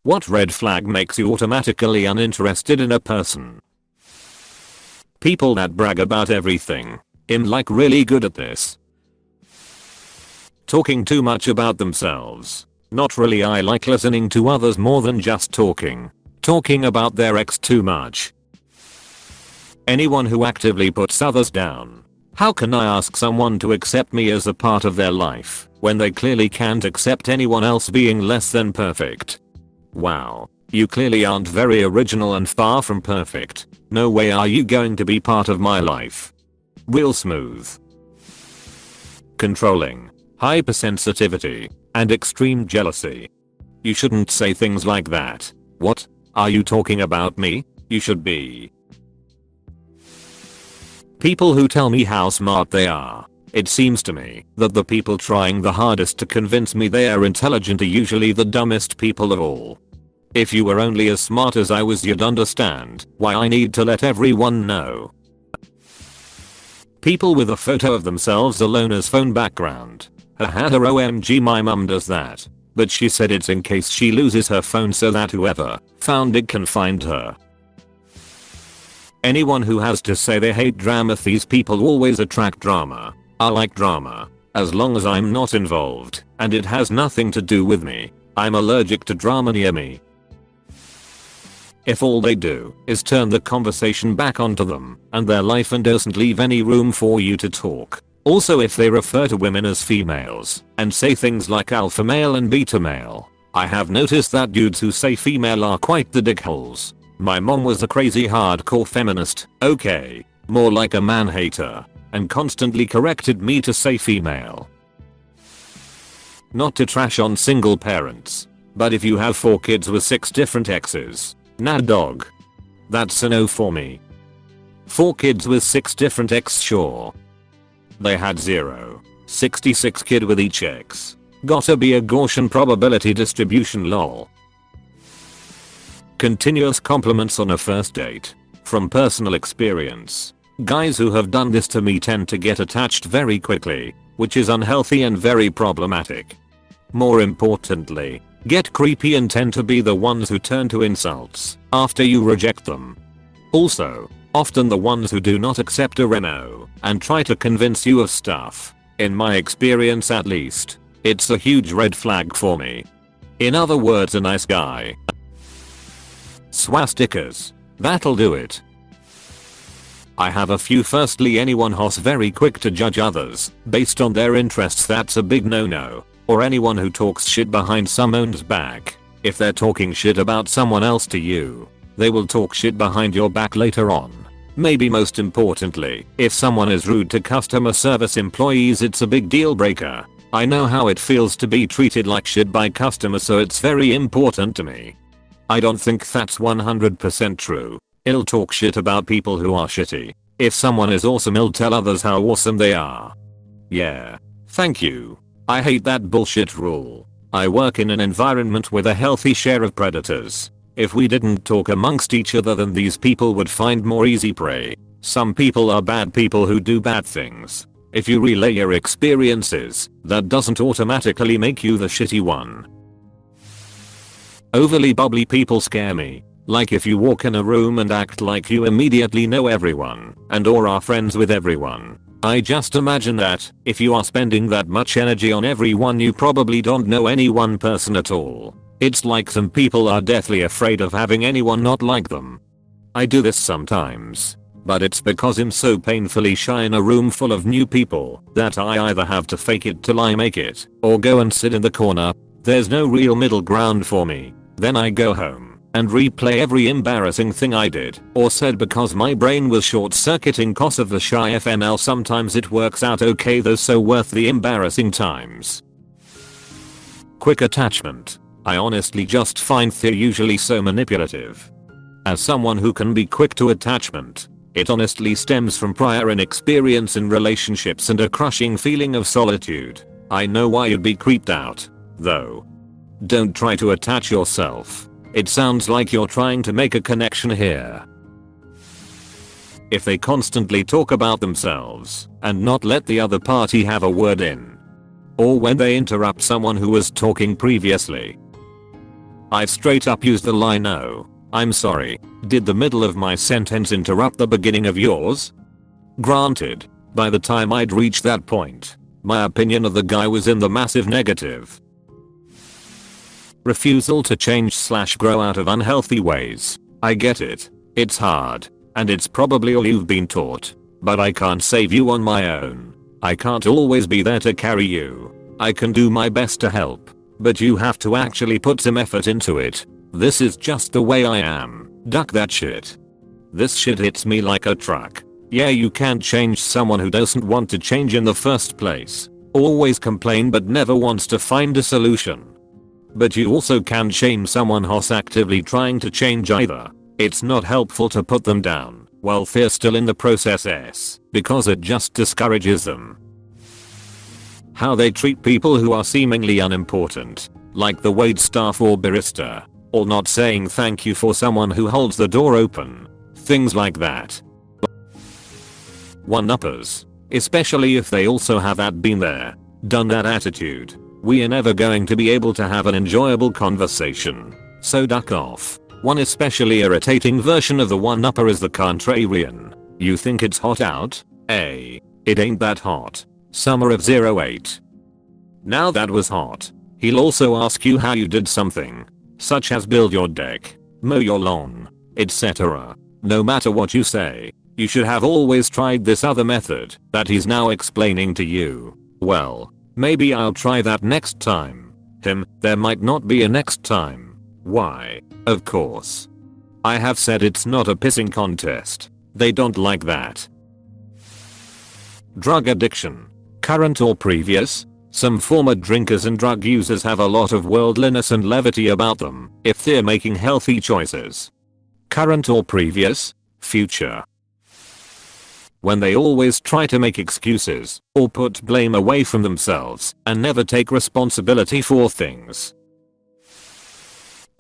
What red flag makes you automatically uninterested in a person? People that brag about everything. I'm like really good at this. Talking too much about themselves. Not really. I like listening to others more than just talking. Talking about their ex too much. Anyone who actively puts others down. How can I ask someone to accept me as a part of their life when they clearly can't accept anyone else being less than perfect? Wow, you clearly aren't very original and far from perfect. No way are you going to be part of my life. Real smooth. Controlling, hypersensitivity, and extreme jealousy. You shouldn't say things like that. What? Are you talking about me? You should be. People who tell me how smart they are. It seems to me that the people trying the hardest to convince me they are intelligent are usually the dumbest people of all. If you were only as smart as I was, you'd understand why I need to let everyone know. People with a photo of themselves alone as phone background. OMG, my mum does that. But she said it's in case she loses her phone so that whoever found it can find her. Anyone who has to say they hate drama. These people always attract drama. I like drama. As long as I'm not involved and it has nothing to do with me. I'm allergic to drama near me. If all they do is turn the conversation back onto them and their life and doesn't leave any room for you to talk. Also, if they refer to women as females and say things like alpha male and beta male. I have noticed that dudes who say female are quite the dickholes. My mom was a crazy hardcore feminist, okay, more like a man hater, and constantly corrected me to say female. Not to trash on single parents, but if you have 4 kids with 6 different exes, nah dog. That's a no for me. 4 kids with 6 different ex, sure. They had 0. 66 kid with each ex. Gotta be a Gaussian probability distribution, lol. Continuous compliments on a first date. From personal experience, guys who have done this to me tend to get attached very quickly, which is unhealthy and very problematic. More importantly, get creepy and tend to be the ones who turn to insults after you reject them. Also, often the ones who do not accept a reno and try to convince you of stuff. In my experience at least, it's a huge red flag for me. In other words, a nice guy. Swastikas. That'll do it. I have a few. Firstly, anyone who's very quick to judge others based on their interests, that's a big no-no. Or anyone who talks shit behind someone's back. If they're talking shit about someone else to you, they will talk shit behind your back later on. Maybe most importantly, if someone is rude to customer service employees, it's a big deal breaker. I know how it feels to be treated like shit by customers, so it's very important to me. I don't think that's 100% true. I'll talk shit about people who are shitty. If someone is awesome, I'll tell others how awesome they are. Yeah. Thank you. I hate that bullshit rule. I work in an environment with a healthy share of predators. If we didn't talk amongst each other, then these people would find more easy prey. Some people are bad people who do bad things. If you relay your experiences, that doesn't automatically make you the shitty one. Overly bubbly people scare me. Like if you walk in a room and act like you immediately know everyone and or are friends with everyone. I just imagine that if you are spending that much energy on everyone, you probably don't know any one person at all. It's like some people are deathly afraid of having anyone not like them. I do this sometimes, but it's because I'm so painfully shy in a room full of new people that I either have to fake it till I make it or go and sit in the corner. There's no real middle ground for me. Then I go home and replay every embarrassing thing I did or said because my brain was short-circuiting cause of the shy FML. Sometimes it works out okay though, so worth the embarrassing times. Quick attachment. I honestly just find they're usually so manipulative. As someone who can be quick to attachment, it honestly stems from prior inexperience in relationships and a crushing feeling of solitude. I know why you'd be creeped out, though. Don't try to attach yourself. It sounds like you're trying to make a connection here. If they constantly talk about themselves and not let the other party have a word in. Or when they interrupt someone who was talking previously. I've straight up used the line "Oh, I'm sorry. Did the middle of my sentence interrupt the beginning of yours?" Granted, by the time I'd reached that point, my opinion of the guy was in the massive negative. Refusal to change/grow out of unhealthy ways. I get it. It's hard. And it's probably all you've been taught. But I can't save you on my own. I can't always be there to carry you. I can do my best to help. But you have to actually put some effort into it. This is just the way I am. Duck that shit. This shit hits me like a truck. Yeah, you can't change someone who doesn't want to change in the first place. Always complain but never wants to find a solution. But you also can't shame someone who's actively trying to change either. It's not helpful to put them down while they're still in the process, because it just discourages them. How they treat people who are seemingly unimportant, like the wait staff or barista, or not saying thank you for someone who holds the door open. Things like that. One-uppers, especially if they also have that been there, done that attitude. We are never going to be able to have an enjoyable conversation. So duck off. One especially irritating version of the one-upper is the contrarian. You think it's hot out? It ain't that hot. Summer of '08. Now that was hot. He'll also ask you how you did something, such as build your deck, mow your lawn, etc. No matter what you say, you should have always tried this other method that he's now explaining to you. Well, maybe I'll try that next time. There might not be a next time. Why? Of course. I have said it's not a pissing contest. They don't like that. Drug addiction. Current or previous? Some former drinkers and drug users have a lot of worldliness and levity about them if they're making healthy choices. Current or previous? Future. When they always try to make excuses or put blame away from themselves and never take responsibility for things.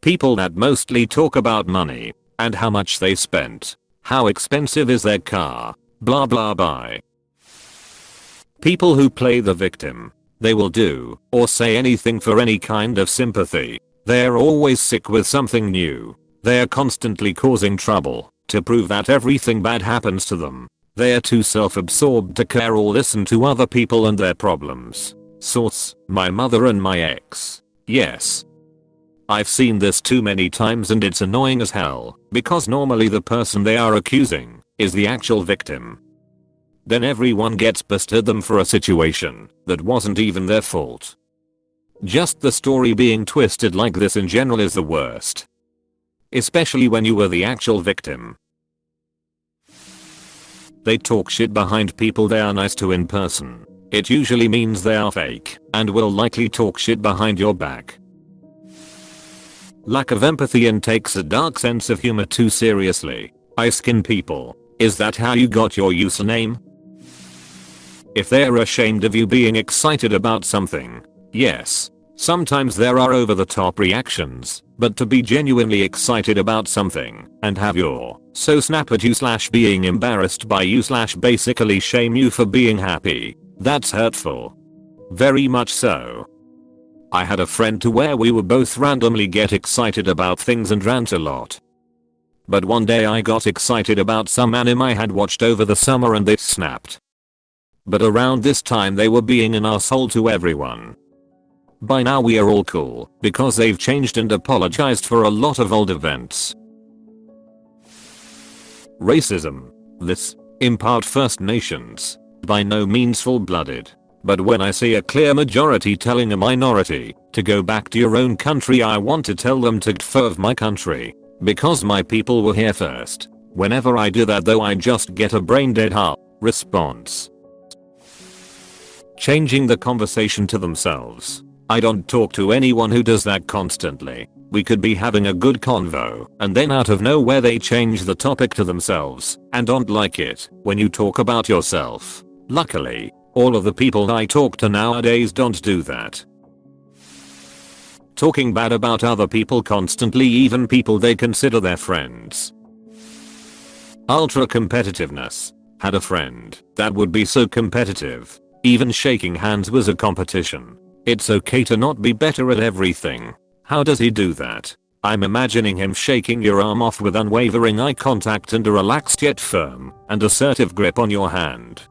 People that mostly talk about money and how much they spent, how expensive is their car, blah blah blah. People who play the victim. They will do or say anything for any kind of sympathy. They're always sick with something new. They're constantly causing trouble to prove that everything bad happens to them. They're too self-absorbed to care or listen to other people and their problems. Source: my mother and my ex. Yes. I've seen this too many times and it's annoying as hell, because normally the person they are accusing is the actual victim. Then everyone gets pissed at them for a situation that wasn't even their fault. Just the story being twisted like this in general is the worst. Especially when you were the actual victim. They talk shit behind people they are nice to in person. It usually means they are fake and will likely talk shit behind your back. Lack of empathy and takes a dark sense of humor too seriously. I skin people. Is that how you got your username? If they're ashamed of you being excited about something, yes. Sometimes there are over the top reactions, but to be genuinely excited about something and have your so snap at you / being embarrassed by you / basically shame you for being happy, that's hurtful. Very much so. I had a friend to where we would both randomly get excited about things and rant a lot. But one day I got excited about some anime I had watched over the summer and they snapped. But around this time they were being an asshole to everyone. By now we are all cool because they've changed and apologized for a lot of old events. Racism. This, in part First Nations, by no means full-blooded. But when I see a clear majority telling a minority to go back to your own country, I want to tell them to get of my country. Because my people were here first. Whenever I do that though I just get a brain dead response. Changing the conversation to themselves. I don't talk to anyone who does that constantly. We could be having a good convo and then out of nowhere they change the topic to themselves and don't like it when you talk about yourself. Luckily, all of the people I talk to nowadays don't do that. Talking bad about other people constantly, even people they consider their friends. Ultra competitiveness. Had a friend that would be so competitive. Even shaking hands was a competition. It's okay to not be better at everything. How does he do that? I'm imagining him shaking your arm off with unwavering eye contact and a relaxed yet firm and assertive grip on your hand.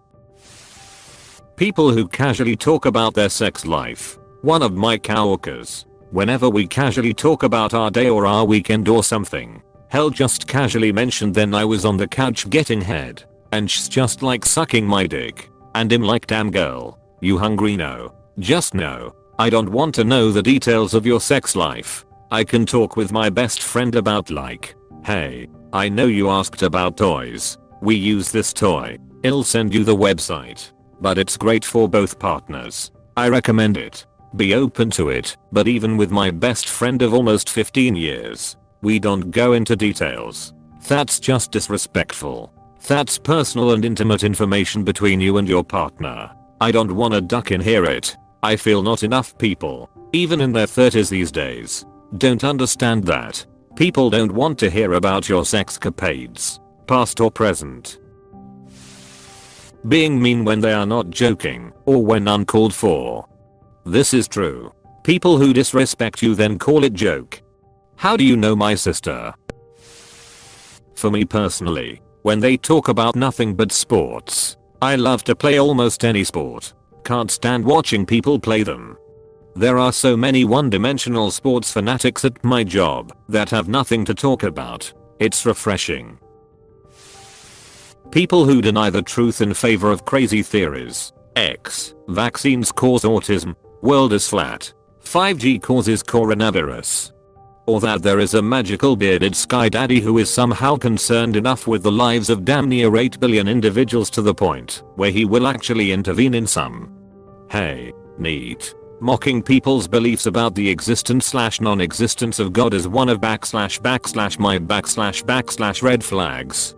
People who casually talk about their sex life. One of my coworkers. Whenever we casually talk about our day or our weekend or something. Hell, just casually mentioned then I was on the couch getting head. And she's just like sucking my dick. And I'm like, damn girl. You hungry? No. Just no. I don't want to know the details of your sex life. I can talk with my best friend about like, hey, I know you asked about toys. We use this toy. I'll send you the website. But it's great for both partners. I recommend it. Be open to it. But even with my best friend of almost 15 years, we don't go into details. That's just disrespectful. That's personal and intimate information between you and your partner. I don't wanna duck and hear it. I feel not enough people, even in their 30s these days, don't understand that. People don't want to hear about your sexcapades, past or present. Being mean when they are not joking, or when uncalled for. This is true. People who disrespect you then call it joke. How do you know my sister? For me personally, when they talk about nothing but sports, I love to play almost any sport. Can't stand watching people play them. There are so many one-dimensional sports fanatics at my job that have nothing to talk about. It's refreshing. People who deny the truth in favor of crazy theories. X. Vaccines cause autism. World is flat. 5G causes coronavirus. Or that there is a magical bearded sky daddy who is somehow concerned enough with the lives of damn near 8 billion individuals to the point where he will actually intervene in some. Hey, neat. Mocking people's beliefs about the existence/non-existence of God is one of my red flags.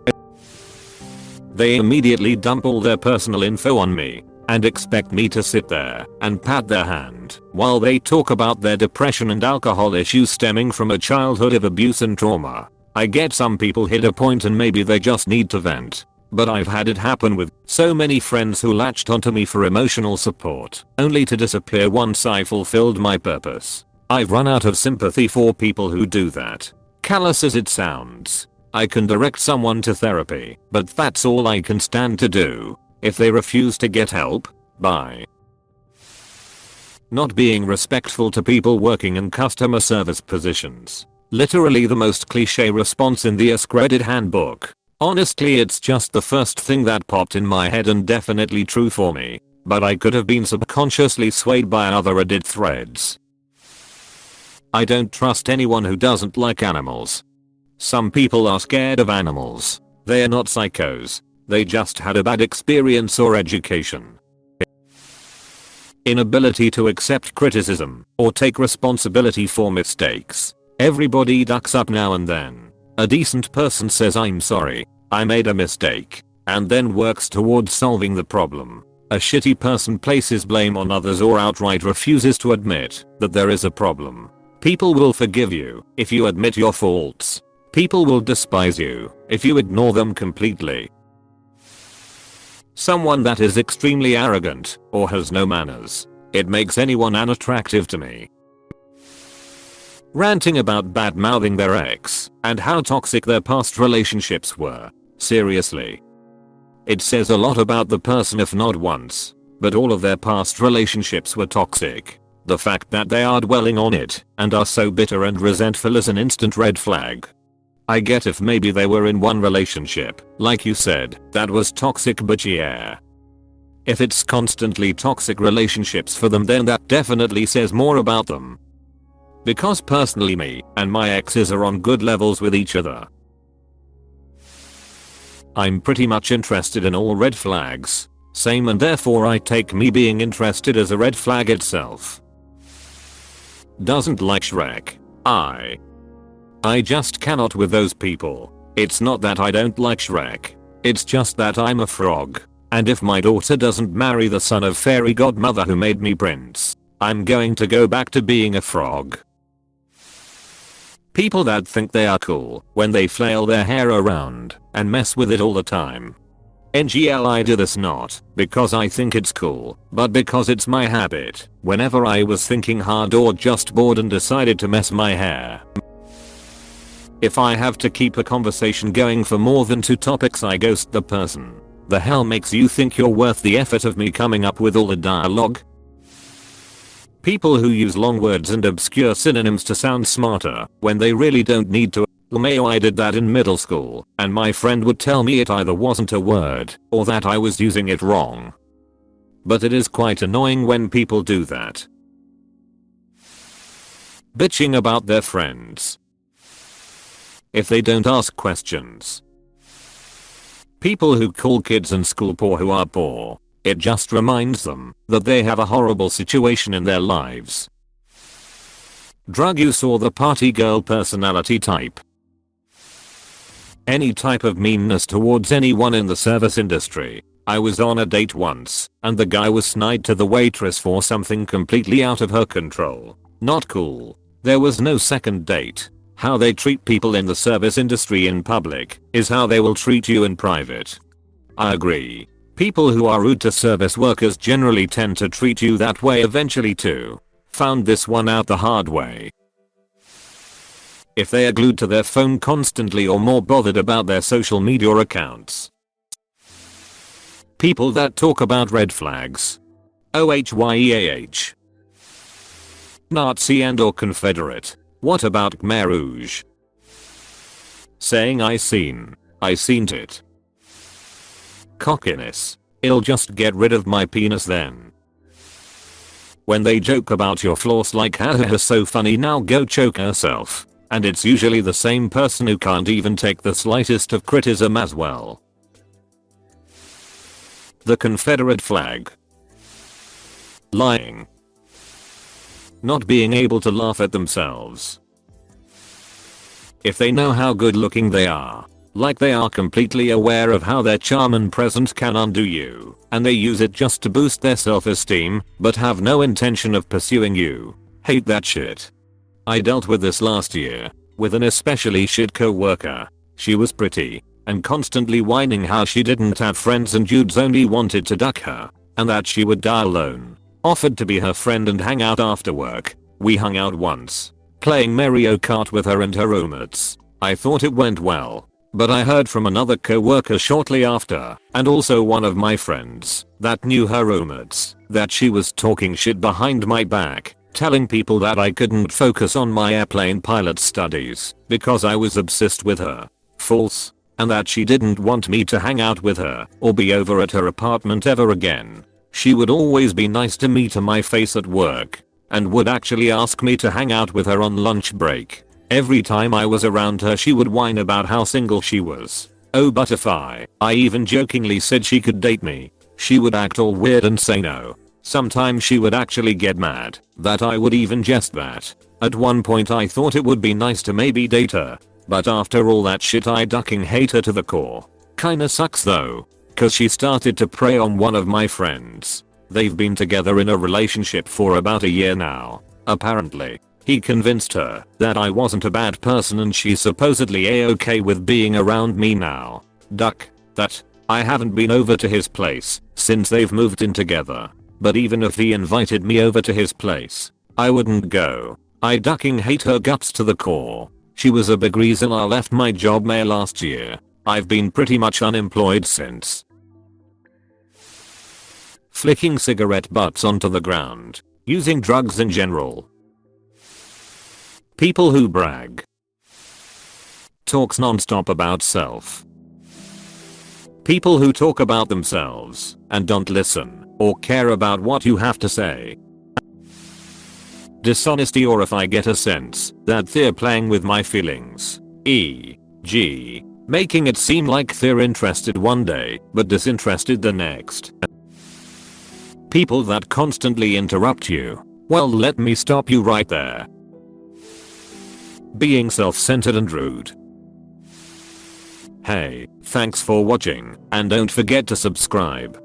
They immediately dump all their personal info on me and expect me to sit there and pat their hand while they talk about their depression and alcohol issues stemming from a childhood of abuse and trauma. I get some people hit a point and maybe they just need to vent. But I've had it happen with so many friends who latched onto me for emotional support, only to disappear once I fulfilled my purpose. I've run out of sympathy for people who do that. Callous as it sounds. I can direct someone to therapy, but that's all I can stand to do. If they refuse to get help, bye. Not being respectful to people working in customer service positions. Literally the most cliche response in the Accredited handbook. Honestly, it's just the first thing that popped in my head and definitely true for me. But I could have been subconsciously swayed by other Reddit threads. I don't trust anyone who doesn't like animals. Some people are scared of animals. They are not psychos. They just had a bad experience or education. Inability to accept criticism or take responsibility for mistakes. Everybody ducks up now and then. A decent person says I'm sorry, I made a mistake, and then works towards solving the problem. A shitty person places blame on others or outright refuses to admit that there is a problem. People will forgive you if you admit your faults. People will despise you if you ignore them completely. Someone that is extremely arrogant or has no manners. It makes anyone unattractive to me. Ranting about bad-mouthing their ex and how toxic their past relationships were. Seriously. It says a lot about the person if not once, but all of their past relationships were toxic. The fact that they are dwelling on it and are so bitter and resentful is an instant red flag. I get if maybe they were in one relationship, like you said, that was toxic, but yeah. If it's constantly toxic relationships for them, then that definitely says more about them. Because personally me and my exes are on good levels with each other. I'm pretty much interested in all red flags. Same, and therefore I take me being interested as a red flag itself. Doesn't like Shrek. I just cannot with those people. It's not that I don't like Shrek. It's just that I'm a frog. And if my daughter doesn't marry the son of fairy godmother who made me prince, I'm going to go back to being a frog. People that think they are cool when they flail their hair around and mess with it all the time. NGL, I do this not because I think it's cool, but because it's my habit. Whenever I was thinking hard or just bored and decided to mess my hair. If I have to keep a conversation going for more than 2 topics, I ghost the person. The hell makes you think you're worth the effort of me coming up with all the dialogue? People who use long words and obscure synonyms to sound smarter when they really don't need to. I did that in middle school, and my friend would tell me it either wasn't a word or that I was using it wrong. But it is quite annoying when people do that. Bitching about their friends. If they don't ask questions. People who call kids in school poor who are poor. It just reminds them that they have a horrible situation in their lives. Drug use or the party girl personality type. Any type of meanness towards anyone in the service industry. I was on a date once, and the guy was snide to the waitress for something completely out of her control. Not cool. There was no second date. How they treat people in the service industry in public is how they will treat you in private. I agree. People who are rude to service workers generally tend to treat you that way eventually too. Found this one out the hard way. If they are glued to their phone constantly or more bothered about their social media accounts. People that talk about red flags. OHYEAH. Nazi and or Confederate. What about Khmer Rouge? Saying I seen it. Cockiness. I'll just get rid of my penis then. When they joke about your flaws like haha so funny now go choke herself. And it's usually the same person who can't even take the slightest of criticism as well. The Confederate flag. Lying. Not being able to laugh at themselves. If they know how good looking they are, like they are completely aware of how their charm and presence can undo you, and they use it just to boost their self-esteem, but have no intention of pursuing you. Hate that shit. I dealt with this last year, with an especially shit co-worker. She was pretty, and constantly whining how she didn't have friends and dudes only wanted to duck her, and that she would die alone. Offered to be her friend and hang out after work. We hung out once, playing Mario Kart with her and her roommates. I thought it went well, but I heard from another co-worker shortly after, and also one of my friends that knew her roommates, that she was talking shit behind my back, telling people that I couldn't focus on my airplane pilot studies because I was obsessed with her. False. And that she didn't want me to hang out with her or be over at her apartment ever again. She would always be nice to me to my face at work, and would actually ask me to hang out with her on lunch break. Every time I was around her she would whine about how single she was. Oh but if I even jokingly said she could date me, she would act all weird and say no. Sometimes she would actually get mad that I would even jest that. At one point I thought it would be nice to maybe date her, but after all that shit I ducking hate her to the core. Kinda sucks though, cause she started to prey on one of my friends. They've been together in a relationship for about a year now. Apparently, he convinced her that I wasn't a bad person and she's supposedly a-okay with being around me now. Duck that. I haven't been over to his place since they've moved in together. But even if he invited me over to his place, I wouldn't go. I ducking hate her guts to the core. She was a big reason I left my job May last year. I've been pretty much unemployed since. Flicking cigarette butts onto the ground. Using drugs in general. People who brag. Talks non-stop about self. People who talk about themselves and don't listen or care about what you have to say. Dishonesty, or if I get a sense that they're playing with my feelings. E.g. making it seem like they're interested one day but disinterested the next. People that constantly interrupt you. Well, let me stop you right there. Being self-centered and rude. Hey, thanks for watching, and don't forget to subscribe.